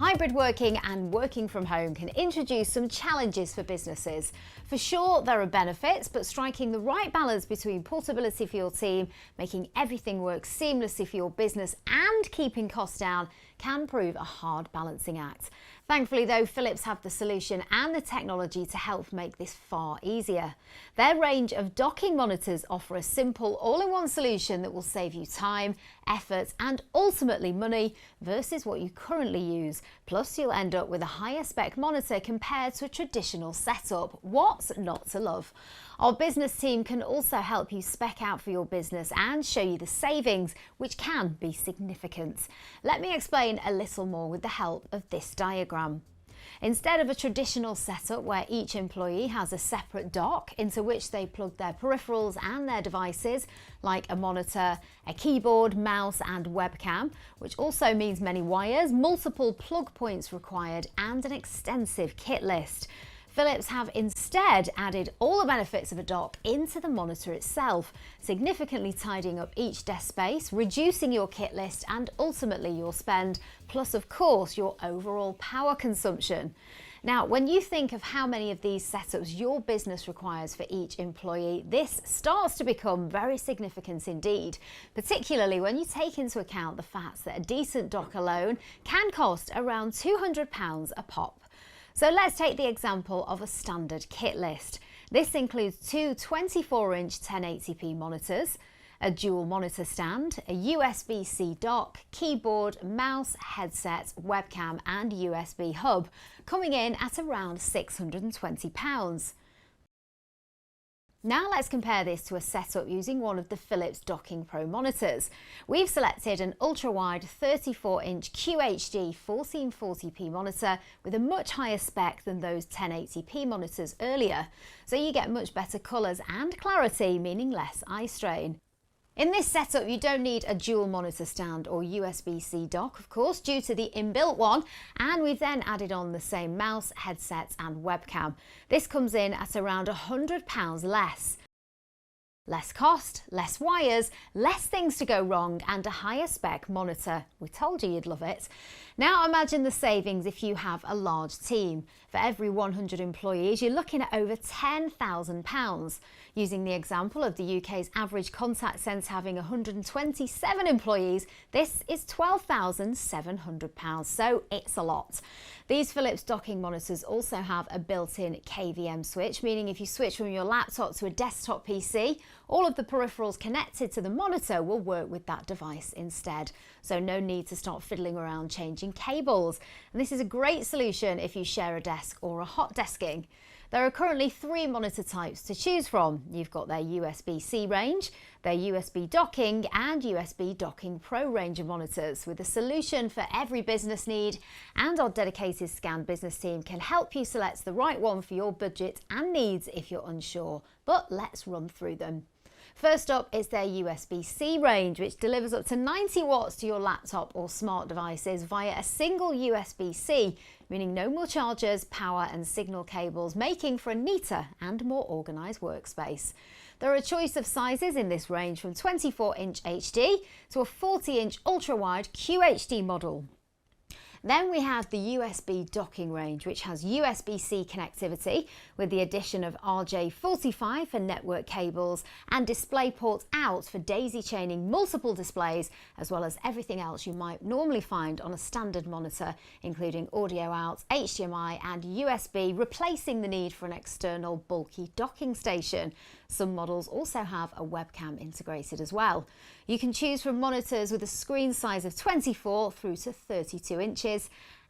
Hybrid working and working from home can introduce some challenges for businesses. For sure, there are benefits, but striking the right balance between portability for your team, making everything work seamlessly for your business and keeping costs down can prove a hard balancing act. Thankfully though, Philips have the solution and the technology to help make this far easier. Their range of docking monitors offer a simple all-in-one solution that will save you time, effort and ultimately money versus what you currently use. Plus you'll end up with a higher spec monitor compared to a traditional setup. What's not to love? Our business team can also help you spec out for your business and show you the savings, which can be significant. Let me explain a little more with the help of this diagram. Instead of a traditional setup where each employee has a separate dock into which they plug their peripherals and their devices, like a monitor, a keyboard, mouse and webcam, which also means many wires, multiple plug points required and an extensive kit list. Philips have instead added all the benefits of a dock into the monitor itself, significantly tidying up each desk space, reducing your kit list and ultimately your spend, plus of course your overall power consumption. Now, when you think of how many of these setups your business requires for each employee, this starts to become very significant indeed, particularly when you take into account the fact that a decent dock alone can cost around £200 a pop. So let's take the example of a standard kit list. This includes two 24-inch 1080p monitors, a dual monitor stand, a USB-C dock, keyboard, mouse, headset, webcam and USB hub, coming in at around £620. Now let's compare this to a setup using one of the Philips Docking Pro monitors. We've selected an ultra-wide 34-inch QHD 1440p monitor with a much higher spec than those 1080p monitors earlier, so you get much better colours and clarity, meaning less eye strain. In this setup, you don't need a dual monitor stand or USB-C dock, of course, due to the inbuilt one, and we've then added on the same mouse, headset and webcam. This comes in at around £100 less. Less cost, less wires, less things to go wrong and a higher spec monitor. We told you you'd love it. Now imagine the savings if you have a large team. For every 100 employees, you're looking at over £10,000. Using the example of the UK's average contact centre having 127 employees, this is £12,700, so it's a lot. These Philips docking monitors also have a built-in KVM switch, meaning if you switch from your laptop to a desktop PC, all of the peripherals connected to the monitor will work with that device instead. So no need to start fiddling around changing cables. And this is a great solution if you share a desk or a hot desking. There are currently 3 monitor types to choose from. You've got their USB-C range, their USB docking and USB Docking Pro range of monitors, with a solution for every business need, and our dedicated Scan business team can help you select the right one for your budget and needs if you're unsure. But let's run through them. First up is their USB-C range, which delivers up to 90 watts to your laptop or smart devices via a single USB-C, meaning no more chargers, power and signal cables, making for a neater and more organised workspace. There are a choice of sizes in this range from 24-inch HD to a 40-inch ultra-wide QHD model. Then we have the USB docking range, which has USB-C connectivity with the addition of RJ45 for network cables and DisplayPort out for daisy chaining multiple displays, as well as everything else you might normally find on a standard monitor, including audio out, HDMI and USB, replacing the need for an external bulky docking station. Some models also have a webcam integrated as well. You can choose from monitors with a screen size of 24 through to 32 inches.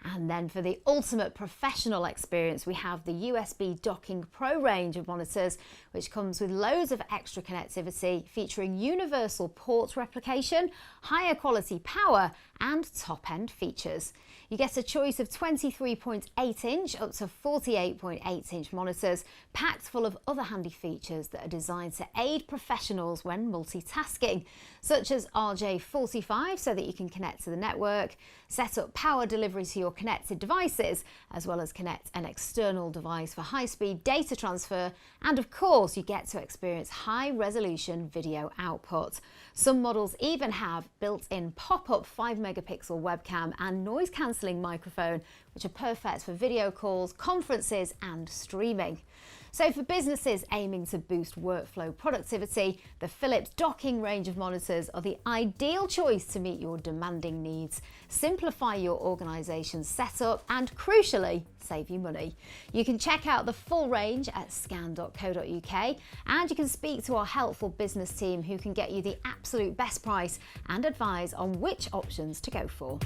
And then for the ultimate professional experience, we have the USB Docking Pro range of monitors, which comes with loads of extra connectivity, featuring universal port replication, higher quality power and top-end features. You get a choice of 23.8-inch up to 48.8-inch monitors, packed full of other handy features that are designed to aid professionals when multitasking, such as RJ45 so that you can connect to the network, set up power delivery to your your connected devices, as well as connect an external device for high-speed data transfer, and of course you get to experience high-resolution video output. Some models even have built-in pop-up 5-megapixel webcam and noise-cancelling microphone, which are perfect for video calls, conferences and streaming. So for businesses aiming to boost workflow productivity, the Philips docking range of monitors are the ideal choice to meet your demanding needs, simplify your organisation's setup and, crucially, save you money. You can check out the full range at scan.co.uk, and you can speak to our helpful business team who can get you the absolute best price and advise on which options to go for.